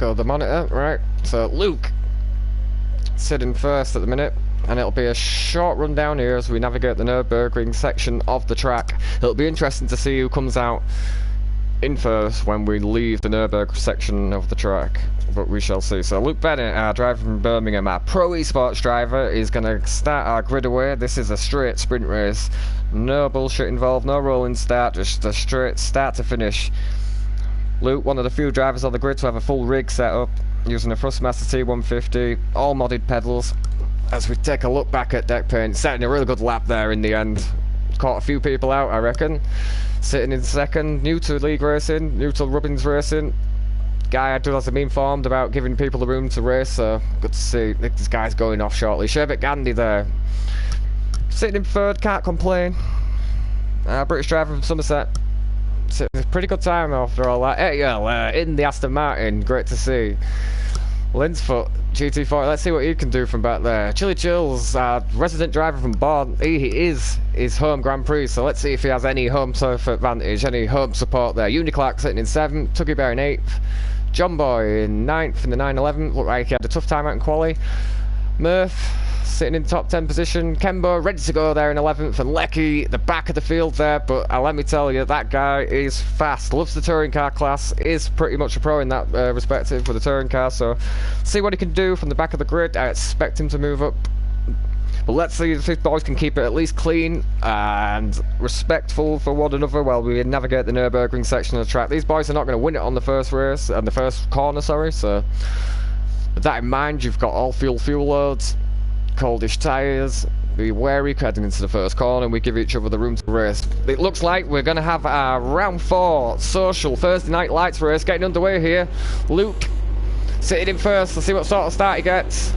go to the monitor, right? So Luke sitting first at the minute, and it'll be a short run down here as we navigate the Nürburgring section of the track. It'll be interesting to see who comes out in first when we leave the Nürburgring section of the track, but we shall see. So Luke Bennett, our driver from Birmingham, our pro esports driver, is going to start our grid away. This is a straight sprint race, no bullshit involved, no rolling start, just a straight start to finish. Luke, one of the few drivers on the grid to have a full rig set up, using a Thrustmaster T150, all modded pedals. As we take a look back at deck paint, setting a really good lap there in the end. Caught a few people out, I reckon. Sitting in second, new to league racing, new to Rubbins racing. Guy hasn't been informed about giving people the room to race, so good to see. This guy's going off shortly. Sherbet Gandhi there. Sitting in third, can't complain. British driver from Somerset. It's a pretty good time after all that. AL in the Aston Martin, great to see. Linsfoot, GT40, let's see what he can do from back there. Chili Chills, resident driver from Bourne, he is his home Grand Prix, so let's see if he has any home turf advantage, any home support there. Uniclark sitting in 7th, Tuggy Bear in 8th, John Boy in 9th in the 911, looked like he had a tough time out in quali. Murph sitting in top 10 position, Kembo ready to go there in 11th, and Lecky the back of the field there, but let me tell you, that guy is fast, loves the touring car class, is pretty much a pro in that respective with the touring car, so see what he can do from the back of the grid. I expect him to move up, but let's see if these boys can keep it at least clean and respectful for one another while we navigate the Nürburgring section of the track. These boys are not going to win it on the first race, on the first corner, sorry, so with that in mind, you've got all fuel loads, coldish tyres, be wary heading into the first corner, and we give each other the room to race. It looks like we're going to have our round 4 social Thursday night lights race getting underway here. Luke sitting in first, let's see what sort of start he gets.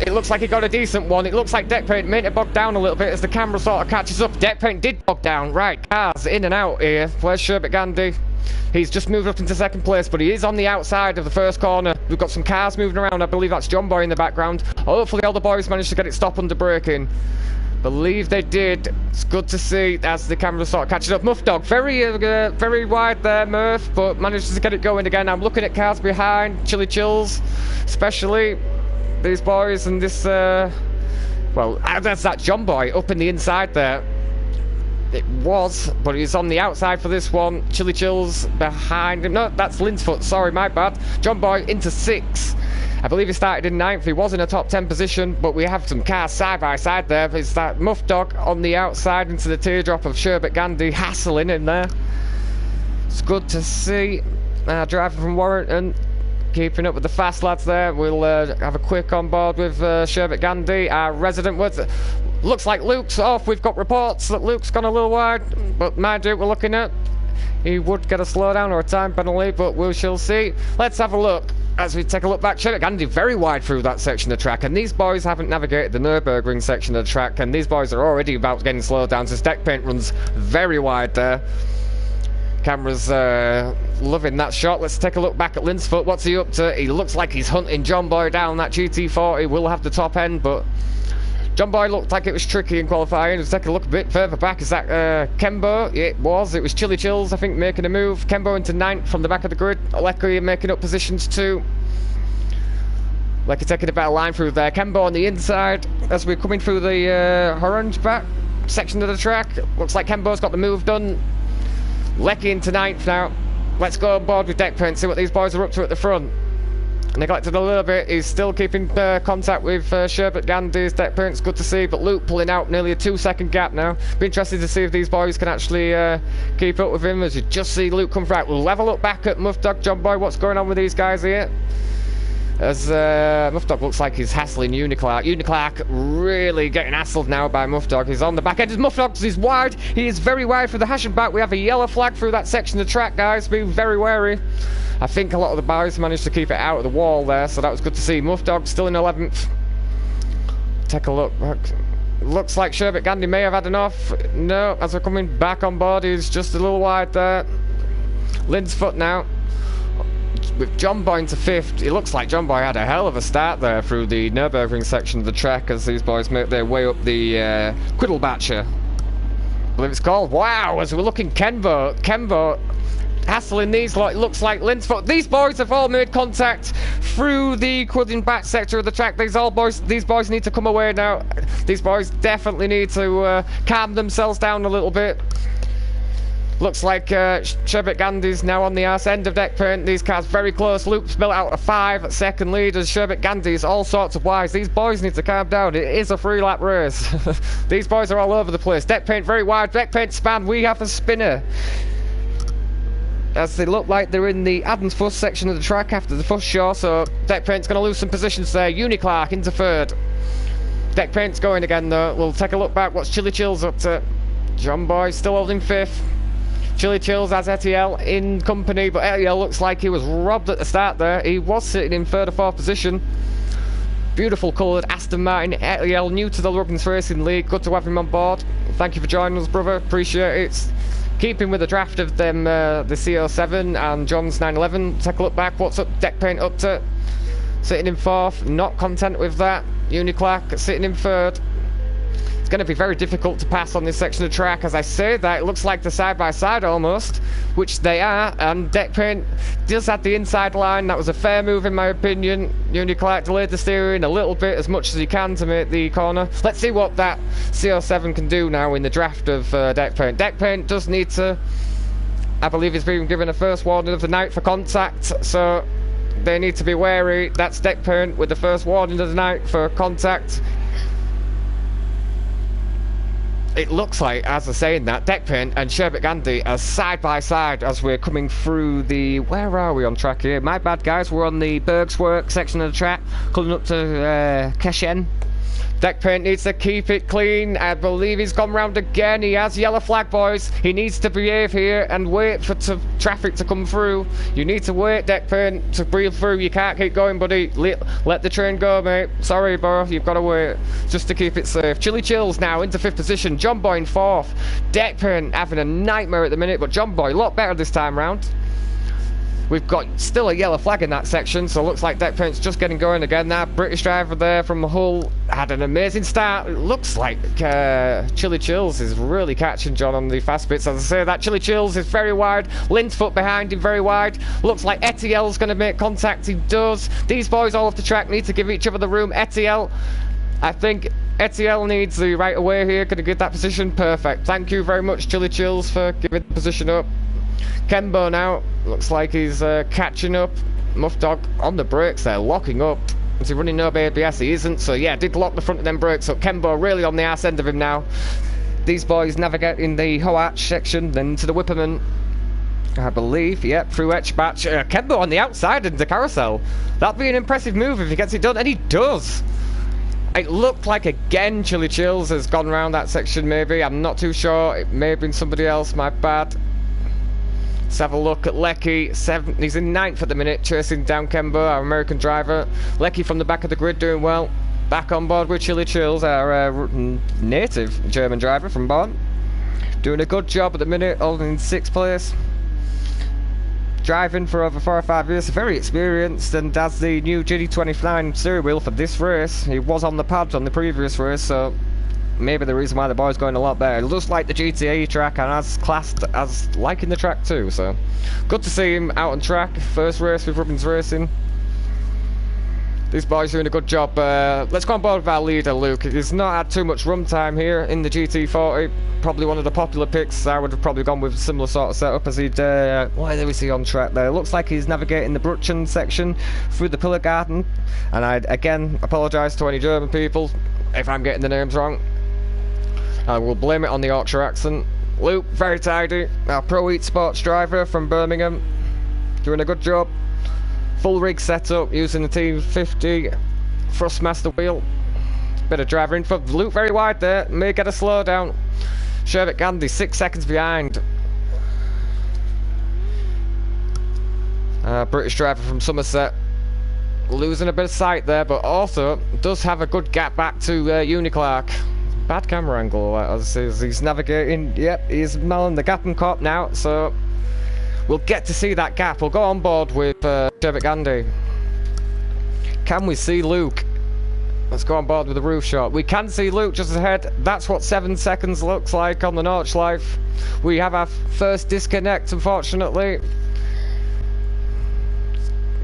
It looks like he got a decent one. It looks like deck paint made it bog down a little bit as the camera sort of catches up. Deck paint did bog down. Right, cars in and out here. Where's Sherbet Gandhi? He's just moved up into second place, but he is on the outside of the first corner. We've got some cars moving around. I believe that's John Boy in the background. Hopefully all the boys managed to get it stopped under braking. Believe they did. It's good to see as the camera sort of catches up. Muff Dog, very wide there, Murph, but managed to get it going again. I'm looking at cars behind, Chili Chills, especially these boys and this, well, that's that John Boy up in the inside there. It was, but he's on the outside for this one. Chili Chills behind him. No, that's Linsfoot, sorry, my bad. John Boy into 6. I believe he started in 9th. He was in a top 10 position, but we have some cars side by side there. It's that Muff Dog on the outside into the teardrop of Sherbet Gandhi hassling in there. It's good to see. Driver from Warrington keeping up with the fast lads there. We'll have a quick on board with Sherbet Gandhi, our resident. Looks like Luke's off. We've got reports that Luke's gone a little wide, but mind you, we're looking at, he would get a slowdown or a time penalty, but we shall see. Let's have a look as we take a look back. Sherbet Gandhi very wide through that section of the track, and these boys haven't navigated the Nürburgring section of the track, and these boys are already about getting slowed down, so deck paint runs very wide there. Camera's loving that shot. Let's take a look back at Linsfoot. What's he up to? He looks like he's hunting John Boy down. That GT40 will have the top end, but John Boy looked like it was tricky in qualifying. Let's take a look a bit further back. Is that Kembo? It was Chili Chills, I think, making a move. Kembo into 9th from the back of the grid. Lecky making up positions too. Lecky taking a better line through there. Kembo on the inside as we're coming through the orange back section of the track. Looks like Kembo's got the move done. Lecky into 9th now. Let's go on board with deck paint, see what these boys are up to at the front. Neglected a little bit. He's still keeping contact with Sherbet Gandhi's deck paint's good to see, but Luke pulling out nearly a 2-second gap now. Be interested to see if these boys can actually keep up with him as you just see Luke come through. We'll level up back at Muff Dog, John Boy. What's going on with these guys here? As Muff Dog looks like he's hassling Uniclark. Uniclark really getting hassled now by Muff Dog. He's on the back end. Muff Dog is wide. He is very wide for the hash and back. We have a yellow flag through that section of the track, guys. Be very wary. I think a lot of the boys managed to keep it out of the wall there, so that was good to see. Muff Dog still in 11th. Take a look. Looks like Sherbet Gandhi may have had enough. No, as we're coming back on board, he's just a little wide there. Linsfoot now. With John Boy into 5th, it looks like John Boy had a hell of a start there through the Nürburgring section of the track as these boys make their way up the Quiddlebatcher, I believe it's called. Wow, as we're looking, Kembo hassling these lot. It looks like Linsfoot. These boys have all made contact through the quadding back sector of the track. These boys need to come away now. These boys definitely need to calm themselves down a little bit. Looks like Sherbet Gandhi's now on the arse end of deck paint. These cars very close. Luke's built out a 5-second lead as Sherbet Gandhi's all sorts of wise. These boys need to calm down. It is a 3-lap race. These boys are all over the place. Deck paint very wide. Deck paint span. We have a spinner. As they look like they're in the Adams Fuss section of the track after the Fuss Shaw, so deck paint's going to lose some positions there. Uniclark into third. Deck paint's going again though. We'll take a look back. What's Chili Chills up to? John Boy still holding 5th. Chili Chills has Etiel in company, but Etiel looks like he was robbed at the start there. He was sitting in 3rd or 4th position. Beautiful coloured Aston Martin Etiel, new to the Ruggins Racing League. Good to have him on board. Thank you for joining us, brother. Appreciate it. Keeping with the draft of them, the CO7 and John's 911. Take a look back. What's up? Deck paint up to sitting in 4th. Not content with that. Uniclark sitting in 3rd. It's going to be very difficult to pass on this section of track. As I say that, it looks like they're side by side almost, which they are, and deck paint does have the inside line. That was a fair move in my opinion. Uniclark delayed the steering a little bit, as much as he can, to make the corner. Let's see what that CO7 can do now in the draft of deck paint. Deck paint does need to, I believe he's been given a first warning of the night for contact, so they need to be wary. That's deck paint with the first warning of the night for contact. It looks like, as I'm saying that, deck paint and Sherbet Gandhi are side by side as we're coming through the... Where are we on track here? My bad, guys. We're on the Bergswork section of the track, coming up to Keshen. Deck paint needs to keep it clean. I believe he's gone round again. He has yellow flag, boys. He needs to behave here and wait for traffic to come through. You need to wait, deck paint, to breathe through. You can't keep going, buddy. Let the train go, mate. Sorry, bro. You've got to wait just to keep it safe. Chili Chills now into 5th position. John Boy in 4th. Deck paint having a nightmare at the minute, but John Boy a lot better this time round. We've got still a yellow flag in that section, so it looks like deck paint's just getting going again. That British driver there from Hull had an amazing start. It looks like Chili Chills is really catching John on the fast bits. As I say, that Chili Chills is very wide. Linsfoot behind him very wide. Looks like Etiel's going to make contact. He does. These boys all off the track need to give each other the room. Etiel, I think Etiel needs the right away here. Going to get that position. Perfect. Thank you very much, Chili Chills, for giving the position up. Kembo now, looks like he's catching up. Muff Dog on the brakes there, locking up. Is he running no ABS? He isn't, so yeah, did lock the front of them brakes up. Kembo really on the arse end of him now. These boys navigating the Hoarch section, then to the Whipperman, I believe, yep, through Etchbatch. Kembo on the outside of the carousel. That'd be an impressive move if he gets it done, and he does. It looked like again Chili Chills has gone round that section maybe, I'm not too sure. It may have been somebody else, my bad. Let's have a look at Lecky. He's in 9th at the minute, chasing down Kembo, our American driver. Lecky from the back of the grid doing well. Back on board with Chili Chills, our native German driver from Bonn. Doing a good job at the minute, holding 6th place. Driving for over 4 or 5 years, very experienced, and has the new GT29 steering wheel for this race. He was on the pad on the previous race, so maybe the reason why the boy's going a lot better. It looks like the GTE track and as classed as liking the track too, so good to see him out on track. First race with Ruggins Racing. These boys are doing a good job. Let's go on board with our leader, Luke. He's not had too much run time here in the GT40. Probably one of the popular picks. I would have probably gone with a similar sort of setup as he'd... where was he on track there? Looks like he's navigating the Brutchen section through the Pillar Garden. And I again apologise to any German people if I'm getting the names wrong. I will blame it on the Yorkshire accent. Luke, very tidy. Our Pro Eat Sports driver from Birmingham. Doing a good job. Full rig setup using the T50 Thrustmaster wheel. Bit of driver info. Luke very wide there. May get a slowdown. Sherbet Gandhi 6 seconds behind. British driver from Somerset. Losing a bit of sight there, but also does have a good gap back to Uniclark. Bad camera angle as he's navigating. Yep, he's melling the gap and cop now, so we'll get to see that gap. We'll go on board with Sherbet Gandhi. Can we see Luke? Let's go on board with the roof shot. We can see Luke just ahead. That's what 7 seconds looks like on the Nordschleife. We have our first disconnect, unfortunately.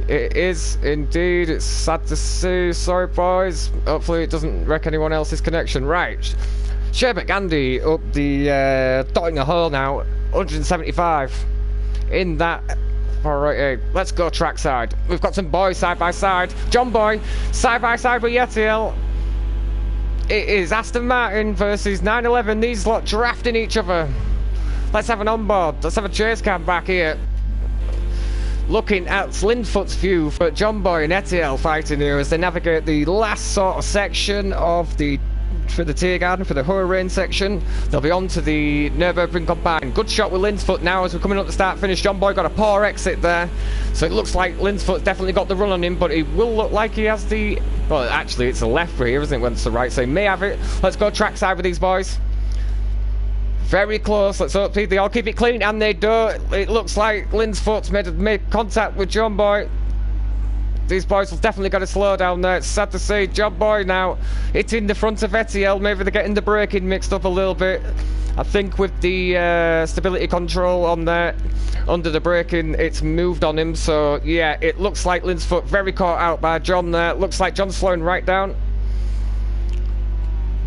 It is indeed. It's sad to see. Sorry, boys. Hopefully it doesn't wreck anyone else's connection. Right. Sherbet Gandhi up the dotting a hole now. 175 in that. Alright, let's go trackside. We've got some boys side by side. John Boy side by side with Yetiel. It is Aston Martin versus 911. These lot drafting each other. Let's have an onboard. Let's have a chase cam back here. Looking at Lindfoot's view for John Boy and Etiel fighting here as they navigate the last sort of section of the for the Tiergarten, for the Hohenrain section. They'll be on to the Nürburgring Combine. Good shot with Lindfoot now as we're coming up to start finish. John Boy got a poor exit there, so it looks like Lindfoot's definitely got the run on him, but he will look like he has the, well, actually it's a left here, isn't it, when it's the right, so he may have it. Let's go trackside with these boys. Very close. Let's hope they all keep it clean, and they do. It looks like Lindfoot's made contact with John Boy. These boys have definitely got to slow down there. It's sad to see. John Boy now hitting the front of Etiel. Maybe they're getting the braking mixed up a little bit. I think with the stability control on there, under the braking, it's moved on him. So yeah, it looks like Lindfoot very caught out by John there. Looks like John's slowing right down.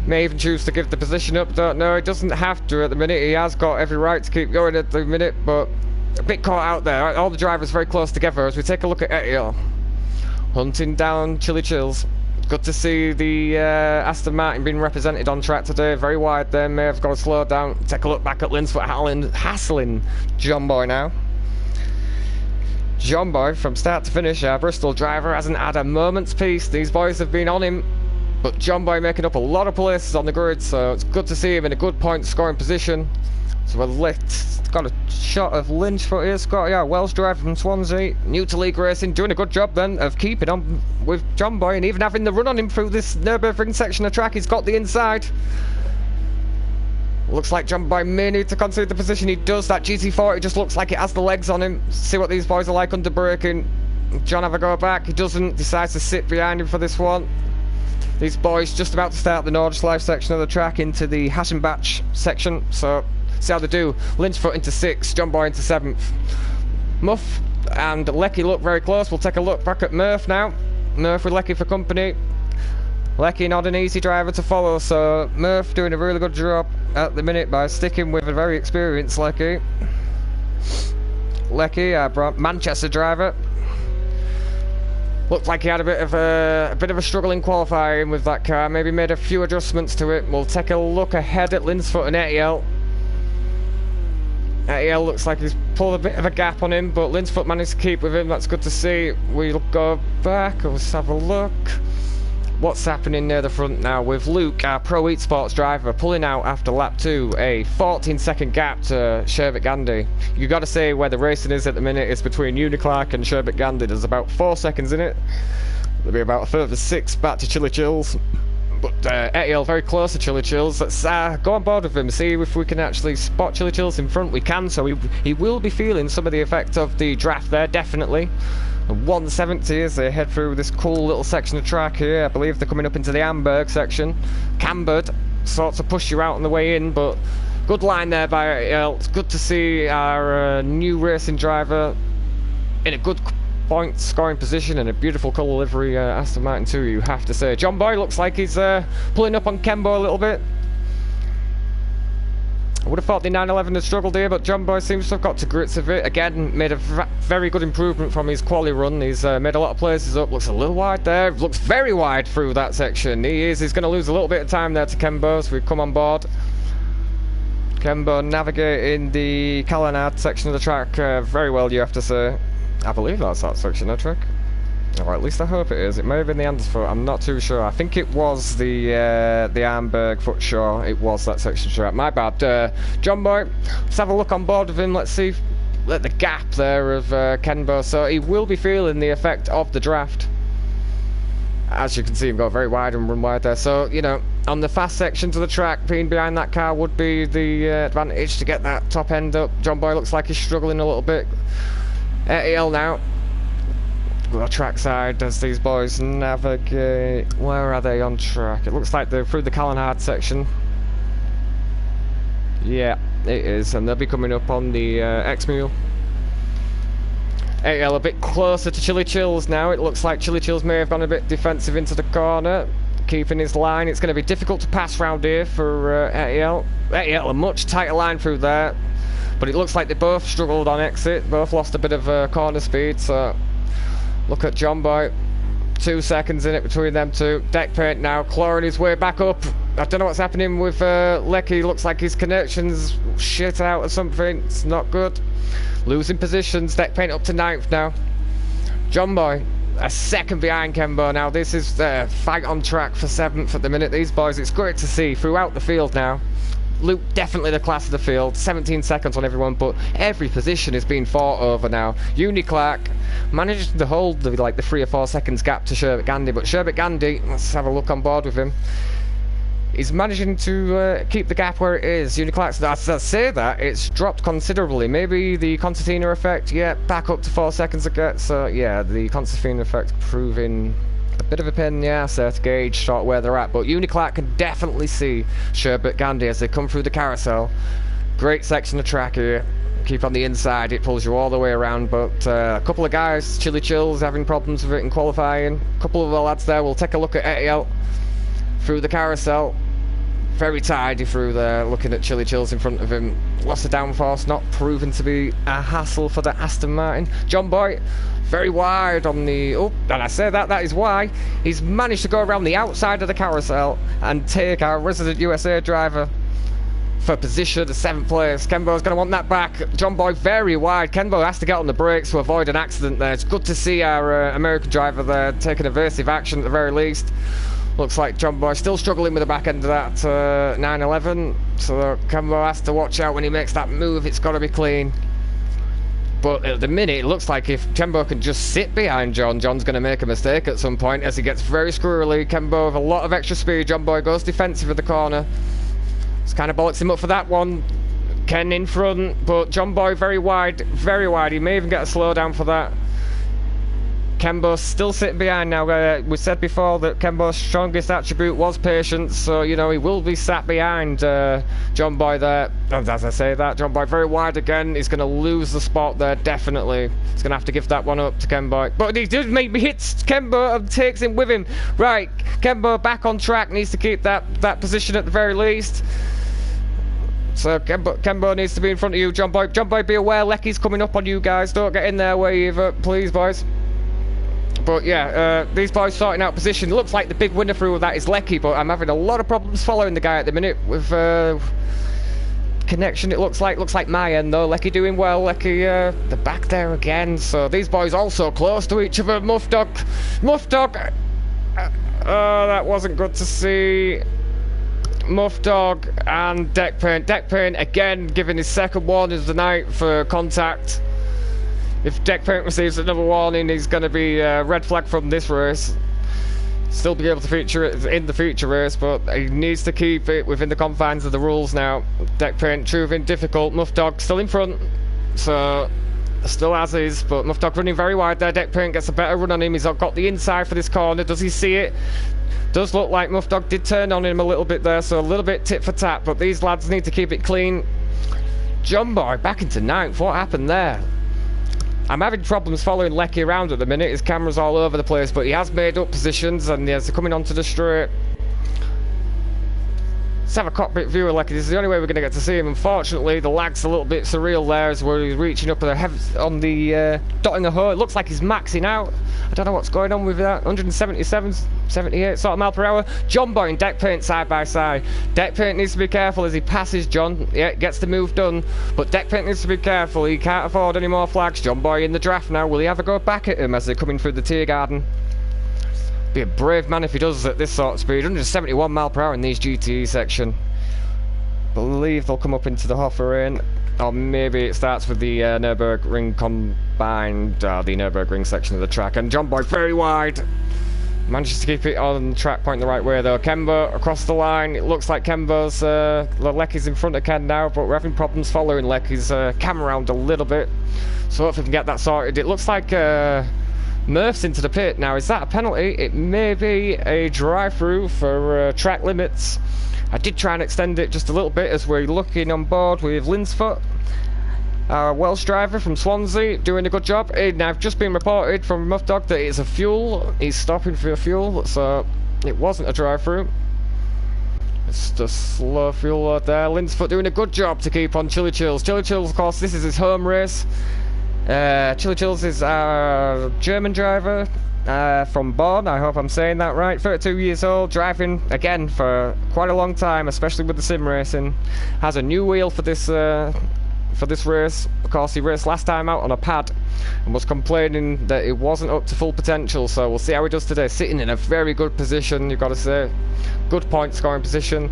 May even choose to give the position up. Don't know. He doesn't have to at the minute. He has got every right to keep going at the minute, but a bit caught out there. All the drivers very close together as we take a look at Etiel. Hunting down Chili Chills. Good to see the Aston Martin being represented on track today. Very wide there. May have got to slow down. Take a look back at Lindfoot hassling John Boy now. John Boy, from start to finish, our Bristol driver, hasn't had a moment's peace. These boys have been on him. But John Boy making up a lot of places on the grid, so it's good to see him in a good point scoring position. So we've got a shot of Lindfoot here. Scott, yeah, Welsh driver from Swansea, new to league racing, doing a good job then of keeping on with John Boy and even having the run on him through this Nürburgring section of track. He's got the inside. Looks like John Boy may need to concede the position. He does. That GT40 just looks like it has the legs on him. See what these boys are like under braking. John have a go back. He doesn't. Decides to sit behind him for this one. These boys just about to start the Nordschleife section of the track into the Hasenbach section, so see how they do. Lindfoot into 6th, John Boy into 7th. Muff and Lecky look very close. We'll take a look back at Murph now. Murph with Lecky for company. Lecky not an easy driver to follow, so Murph doing a really good job at the minute by sticking with a very experienced Lecky. Lecky, our Manchester driver. Looked like he had a bit of a struggle in qualifying with that car. Maybe made a few adjustments to it. We'll take a look ahead at Lindfoot and Etiel. Etiel looks like he's pulled a bit of a gap on him, but Lindfoot managed to keep with him. That's good to see. We'll go back. Let's have a look. What's happening near the front now with Luke, our Pro Esports driver, pulling out after lap 2, a 14-second gap to Sherbet Gandhi. You got to say where the racing is at the minute. It's between Uniclark and Sherbet Gandhi. There's about 4 seconds in it. There'll be about a further 6 back to Chili Chills. But Etiel very close to Chili Chills. Let's go on board with him, see if we can actually spot Chili Chills in front. We can, so he will be feeling some of the effect of the draft there, definitely. 170 as they head through this cool little section of track here. I believe they're coming up into the Amberg section. Cambered sorts of push you out on the way in, but good line there by Etiel. It's good to see our new racing driver in a good point scoring position and a beautiful colour livery Aston Martin too, you have to say. John Boy looks like he's pulling up on Kembo a little bit. I would have thought the 911 had struggled here, but John Boy seems to have got to grips with it. Again, made a very good improvement from his quali run. He's made a lot of places up. Looks a little wide there. Looks very wide through that section. He's going to lose a little bit of time there to Kembo, so we've come on board. Kembo navigating the Callanard section of the track very well, you have to say. I believe that's that section of track. Or at least I hope it is. It may have been the Andersfoot, I'm not too sure. I think it was the Amberg Footshaw. It was that section of track. My bad. John Boy, let's have a look on board with him. Let's see let the gap there of Kenbo. So he will be feeling the effect of the draft. As you can see, him go very wide and run wide there. So, you know, on the fast sections of the track, being behind that car would be the advantage to get that top end up. John Boy looks like he's struggling a little bit. Etiel now. Go trackside as these boys navigate. Where are they on track? It looks like they're through the Callanard section. Yeah, it is, and they'll be coming up on the X-Mule. AL a bit closer to Chili Chills now. It looks like Chili Chills may have gone a bit defensive into the corner, keeping his line. It's going to be difficult to pass round here for AL. AL a much tighter line through there, but it looks like they both struggled on exit, both lost a bit of corner speed, so look at John Boy. 2 seconds in it between them two. Deck paint now, clawing his way back up. I don't know what's happening with Lecky. Looks like his connection's shit out or something. It's not good. Losing positions. Deck paint up to 9th now. John Boy a second behind Kembo now. This is the fight on track for 7th at the minute. These boys, it's great to see throughout the field now. Luke definitely the class of the field, 17 seconds on everyone, but every position is being fought over now. Clark manages to hold the 3 or 4 seconds gap to Sherbet Gandhi, but Sherbet Gandhi, let's have a look on board with him. He's managing to keep the gap where it is. Clark, as I say that, it's dropped considerably. Maybe the concertina effect, yeah, back up to 4 seconds again. So yeah, the concertina effect proving a bit of a pain in the ass there to gauge sort of where they're at, but Clark can definitely see Sherbet Gandhi as they come through the carousel. Great section of track here. Keep on the inside, it pulls you all the way around, but a couple of guys, Chili Chills, having problems with it in qualifying. A couple of the lads there. We'll take a look at Etiel through the carousel. Very tidy through there, looking at Chili Chills in front of him. Lost of downforce, not proven to be a hassle for the Aston Martin. John Boy, very wide on the... Oh, and I say that is why he's managed to go around the outside of the carousel and take our resident USA driver for position, the 7th place. Kenbo's going to want that back. John Boy very wide. Kenbo has to get on the brakes to avoid an accident there. It's good to see our American driver there taking evasive action at the very least. Looks like John Boy still struggling with the back end of that 911, so Kembo has to watch out when he makes that move. It's got to be clean. But at the minute, it looks like if Kembo can just sit behind John, John's going to make a mistake at some point as he gets very squirrely. Kembo with a lot of extra speed. John Boy goes defensive at the corner. It's kind of bollocks him up for that one. Ken in front, but John Boy very wide, very wide. He may even get a slowdown for that. Kembo's still sitting behind now. We said before that Kembo's strongest attribute was patience, so you know he will be sat behind John Boy there. And as I say that, John Boy very wide again. He's going to lose the spot there, definitely. He's going to have to give that one up to Kembo. But he does make me hits Kembo and takes him with him. Right, Kembo back on track, needs to keep that position at the very least. So Kembo needs to be in front of you, John Boy. John Boy, be aware, Lecky's coming up on you guys. Don't get in their way either, please, boys. But yeah, these boys sorting out position. Looks like the big winner through that is Lecky, but I'm having a lot of problems following the guy at the minute with connection. It looks like my end though. Lecky doing well. Lecky the back there again. So these boys also close to each other. Muff Dog. Oh, that wasn't good to see. Muff Dog and Deck Paint. Deck Paint again giving his second warning of the night for contact. If Deck Paint receives another warning, he's going to be red flag from this race. Still be able to feature it in the future race, but he needs to keep it within the confines of the rules now. Deck Paint proving difficult. Muff Dog still in front, so still as is, but Muff Dog running very wide there. Deck Paint gets a better run on him. He's got the inside for this corner. Does he see it? Does look like Muff Dog did turn on him a little bit there, so a little bit tit for tat, but these lads need to keep it clean. John Boy back into 9th. What happened there? I'm having problems following Lecky around at the minute. His camera's all over the place, but he has made up positions and they're coming onto the straight. Let's have a cockpit view of Lecky. This is the only way we're going to get to see him. Unfortunately, the lag's a little bit surreal there as where he's reaching up on the dotting a hole. It looks like he's maxing out. I don't know what's going on with that. 177, 78 sort of mile per hour. John Boy and Deck Paint side by side. Deck Paint needs to be careful as he passes John. Yeah, gets the move done. But Deck Paint needs to be careful. He can't afford any more flags. John Boy in the draft now. Will he ever go back at him as they're coming through the tear garden? Be a brave man if he does at this sort of speed. 171 mile per hour in these GTE section. Believe they'll come up into the Hofferin, or maybe it starts with the Nürburgring combined, the Nürburgring section of the track. And John Boy very wide. Manages to keep it on track point the right way though. Kembo across the line. It looks like Kembo's Lecky's in front of Ken now, but we're having problems following Lecky's cam around a little bit. So hopefully we can get that sorted. It looks like Murph's into the pit now. Is that a penalty? It may be a drive-through for track limits. I did try and extend it just a little bit as we're looking on board with Linsfoot. Our Welsh driver from Swansea doing a good job. And I've just been reported from Muff Dog that it's a fuel. He's stopping for fuel, so it wasn't a drive-through. It's just slow fuel load there. Linsfoot doing a good job to keep on Chili Chills. Chili Chills, of course, this is his home race. Chili Chills is our German driver from Bonn. I hope I'm saying that right. 32 years old, driving again for quite a long time, especially with the sim racing. Has a new wheel for this race. Of course, he raced last time out on a pad and was complaining that it wasn't up to full potential, so we'll see how he does today. Sitting in a very good position, you've got to say. Good point scoring position.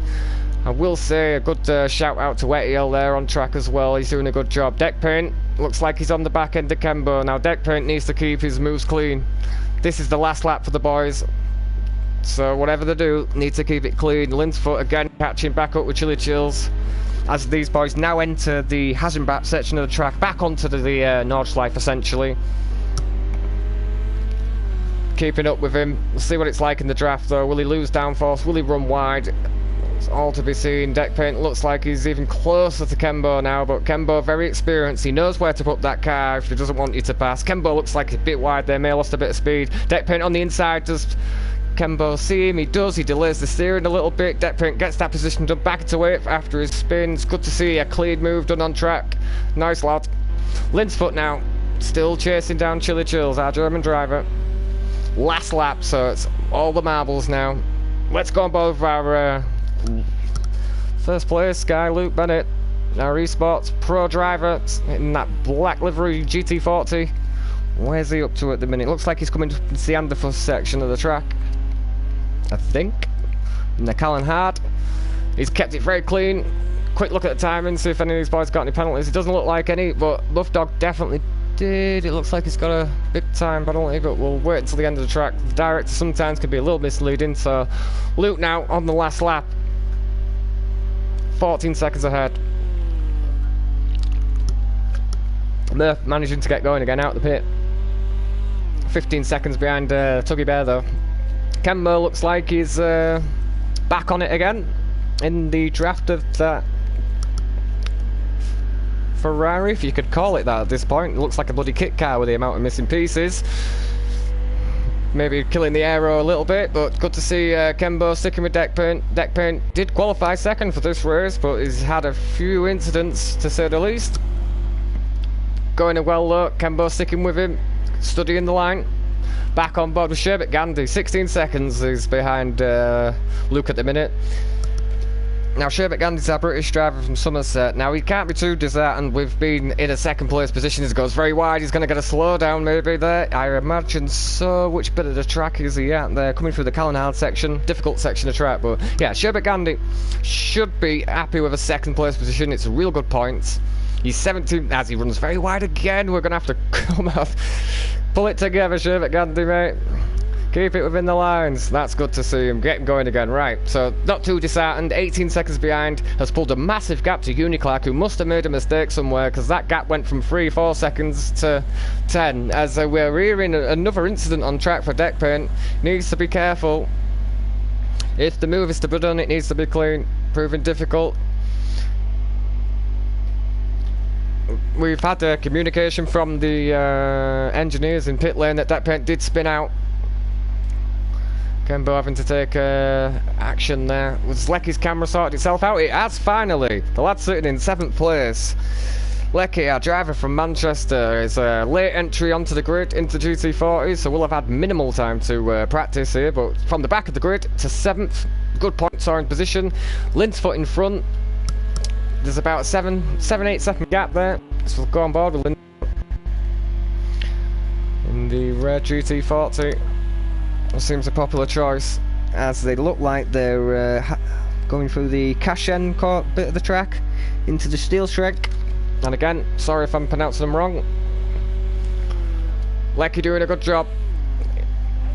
I will say a good shout out to Etiel there on track as well. He's doing a good job. Deck paint looks like he's on the back end of Kembo. Now Deck paint needs to keep his moves clean. This is the last lap for the boys, so whatever they do, need to keep it clean. Linsfoot again catching back up with Chili Chills as these boys now enter the Hazenbach section of the track, back onto the Nordschleife essentially. Keeping up with him. We'll see what it's like in the draft though. Will he lose downforce? Will he run wide? It's all to be seen. Deck paint looks like he's even closer to Kembo now, but Kembo very experienced. He knows where to put that car if he doesn't want you to pass. Kembo looks like a bit wide there, may have lost a bit of speed. Deck paint on the inside, does Kembo see him? He does. He delays the steering a little bit. Deck paint gets that position done back into it after his spins. Good to see a clean move done on track. Nice lad. Linsfoot now still chasing down Chili Chills, our German driver. Last lap, so it's all the marbles now. Let's go on board with our first place guy, Luke Bennett, our esports pro driver in that black livery GT40. Where's he up to at the minute? Looks like he's coming to the Anderfuss section of the track, I think. And the Callan Hard. He's kept it very clean. Quick look at the timing, see if any of these boys got any penalties. It doesn't look like any, but Muff Dog definitely did. It looks like he's got a big time penalty, but we'll wait until the end of the track. The director sometimes can be a little misleading, so Luke now on the last lap. 14 seconds ahead. Murph managing to get going again out the pit. 15 seconds behind Tuggy Bear though. Kembo looks like he's back on it again in the draft of that Ferrari, if you could call it that at this point. It looks like a bloody kit car with the amount of missing pieces. Maybe killing the aero a little bit, but good to see Kembo sticking with Deck paint. Deck paint did qualify second for this race, but he's had a few incidents to say the least. Going well though, Kembo sticking with him, studying the line. Back on board with Sherbet Gandhi. 16 seconds is behind Luke at the minute. Now Sherbet Gandhi's our British driver from Somerset. Now he can't be too disheartened with being in a second place position. He goes very wide, he's going to get a slowdown maybe there, I imagine so. Which bit of the track is he at there? Coming through the Callan section, difficult section of track, but yeah, Sherbet Gandhi should be happy with a second place position. It's a real good point. He's 17 as he runs very wide again. We're going to have to come off. Pull it together, Sherbet Gandhi, mate. Keep it within the lines. That's good to see him getting going again. Right, so not too disheartened. 18 seconds behind. Has pulled a massive gap to Uniclark, who must have made a mistake somewhere, because that gap went from 3-4 seconds to 10. As we're hearing another incident on track for Deck paint. Needs to be careful. If the move is to be done, it needs to be clean. Proving difficult. We've had communication from the engineers in pit lane that Deck paint did spin out. Kembo having to take action there. Was Lecky's camera sorted itself out? It has finally. The lad sitting in 7th place. Lecky, our driver from Manchester, is a late entry onto the grid into GT40, so we'll have had minimal time to practice here, but from the back of the grid to 7th, good point soaring position. Linsfoot in front. There's about a 7-8 second gap there, so we'll go on board with Linsfoot in the red GT40. Seems a popular choice, as they look like they're going through the Kashen bit of the track into the steel shrek. And again, sorry if I'm pronouncing them wrong. Lecky doing a good job.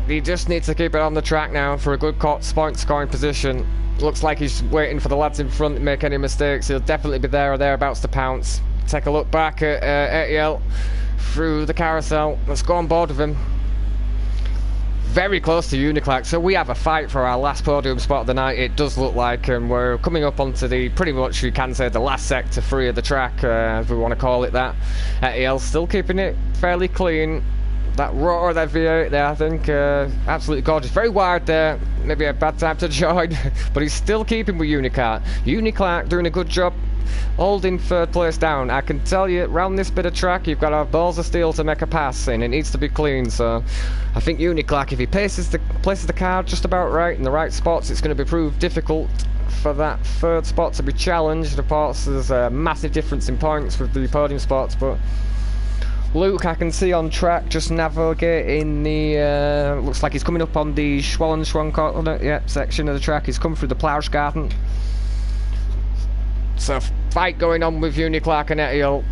He just needs to keep it on the track now for a good point scoring position. Looks like he's waiting for the lads in front to make any mistakes. He'll definitely be there or thereabouts to pounce. Take a look back at Etiel through the carousel. Let's go on board with him. very close to Uniclac, so we have a fight for our last podium spot of the night, it does look like, and we're coming up onto the, pretty much we can say, the last sector 3 of the track, if we want to call it that. EL still keeping it fairly clean. That rotor, that V8 there, I think, absolutely gorgeous. Very wide there, maybe a bad time to join, but he's still keeping with Uniclac. Uniclac doing a good job holding 3rd place down. I can tell you, around this bit of track, you've got to have balls of steel to make a pass, and it needs to be clean, so I think Uniclac, if he places the car just about right in the right spots, it's going to be proved difficult for that 3rd spot to be challenged. Of course, there's a massive difference in points with the podium spots, but Luke, I can see on track, just navigating the, looks like he's coming up on the Schwallenschwank section of the track. He's come through the Plauschgarten. So, fight going on with Uniclac and Etiel.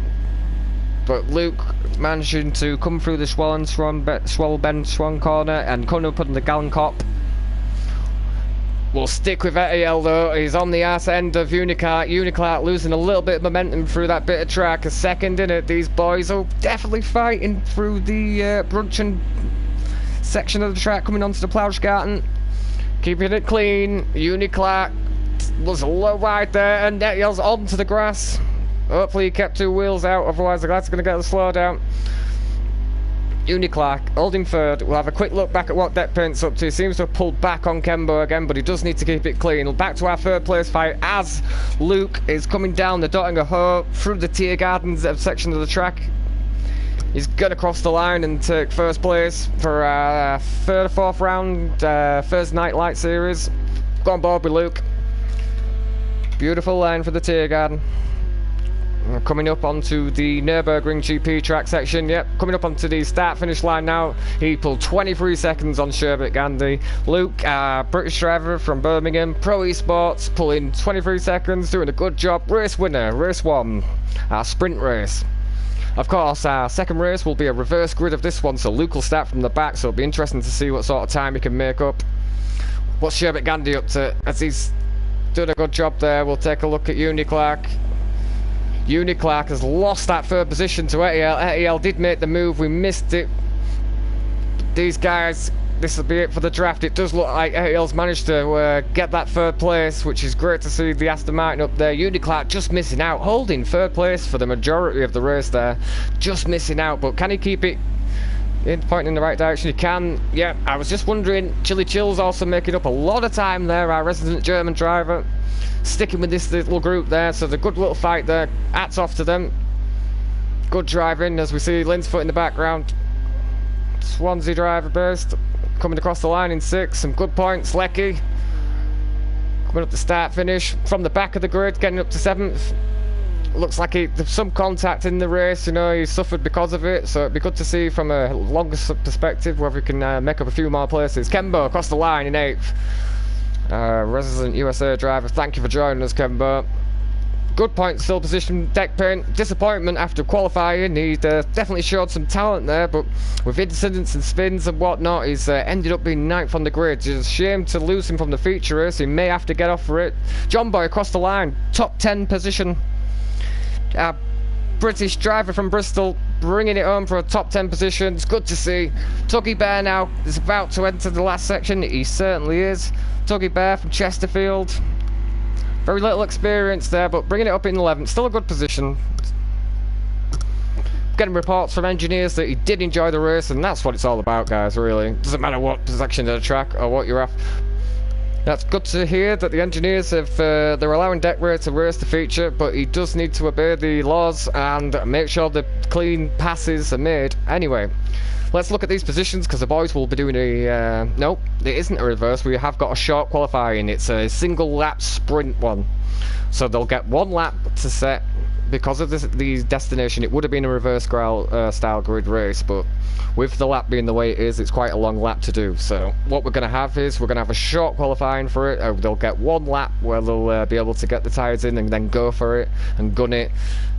But Luke managing to come through the Schwalbenschwank corner and coming up on the Gallenkopf. We'll stick with Etiel though, he's on the arse end of Uniclac. Uniclac losing a little bit of momentum through that bit of track. A second in it, these boys are definitely fighting through the Brunchen section of the track, coming onto the Plauschgarten. Keeping it clean, Uniclac was a little wide there, and Etiel's onto the grass. Hopefully he kept 2 wheels out, otherwise the guy's going to get the slowdown. Uniclac holding 3rd. We'll have a quick look back at what Deckpaint's up to. He seems to have pulled back on Kembo again, but he does need to keep it clean. Back to our 3rd place fight as Luke is coming down the Dottinger Ho through the Tiergarten section of the track. He's going to cross the line and take 1st place for our 3rd or 4th round Thursday Night Light Series. Go on board with Luke. Beautiful line for the Tiergarten. Coming up onto the Nürburgring GP track section. Yep, coming up onto the start-finish line now. He pulled 23 seconds on Sherbet Gandhi. Luke, British driver from Birmingham, Pro Esports, pulling 23 seconds, doing a good job. Race winner, race 1, our sprint race. Of course, our 2nd race will be a reverse grid of this one, so Luke will start from the back, so it'll be interesting to see what sort of time he can make up. What's Sherbet Gandhi up to? As he's doing a good job there, we'll take a look at Uniclac. Uniclac has lost that 3rd position to Etiel. Etiel did make the move, we missed it. These guys, this will be it for the draft. It does look like Etiel's managed to get that 3rd place, which is great to see the Aston Martin up there. Uniclac just missing out, holding 3rd place for the majority of the race there. Just missing out, but can he keep it pointing in the right direction? He can. Yeah, I was just wondering, Chili Chill's also making up a lot of time there, our resident German driver. Sticking with this little group there, so the good little fight there. Hats off to them. Good driving, as we see Linsfoot in the background. Swansea driver based, coming across the line in 6th. Some good points. Lecky coming up the start finish from the back of the grid, getting up to 7th. Looks like there's some contact in the race, you know, he suffered because of it, so it'd be good to see from a longer perspective whether he can make up a few more places. Kembo across the line in 8th. Resident USA driver, thank you for joining us, Kembo. Good point, still position. Deckpaint, disappointment after qualifying. He definitely showed some talent there, but with incidents and spins and whatnot, he's ended up being 9th on the grid. It's a shame to lose him from the feature race. He may have to get off for it. John Boy across the line, top 10 position. British driver from Bristol, bringing it home for a top 10 position. It's good to see. Tuggy Bear now is about to enter the last section. He certainly is. Tuggy Bear from Chesterfield. Very little experience there, but bringing it up in 11th. Still a good position. Getting reports from engineers that he did enjoy the race, and that's what it's all about, guys, really. Doesn't matter what section of the track or what you're at. That's good to hear that the engineers have, they're allowing Deckray to race the feature, but he does need to obey the laws and make sure the clean passes are made. Anyway, let's look at these positions, because the boys will be doing a, nope, it isn't a reverse, we have got a short qualifying, it's a single lap sprint one. So they'll get 1 lap to set. Because of the destination, it would have been a reverse style grid race, but with the lap being the way it is, it's quite a long lap to do. So what we're going to have is, we're going to have a short qualifying for it. They'll get 1 lap where they'll be able to get the tyres in and then go for it and gun it,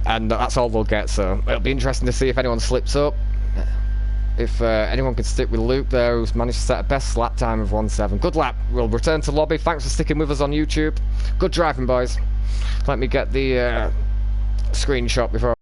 and that's all they'll get. So it'll be interesting to see if anyone slips up. If anyone can stick with Luke there, who's managed to set a best lap time of 1:7. Good lap. We'll return to lobby. Thanks for sticking with us on YouTube. Good driving, boys. Let me get the screenshot before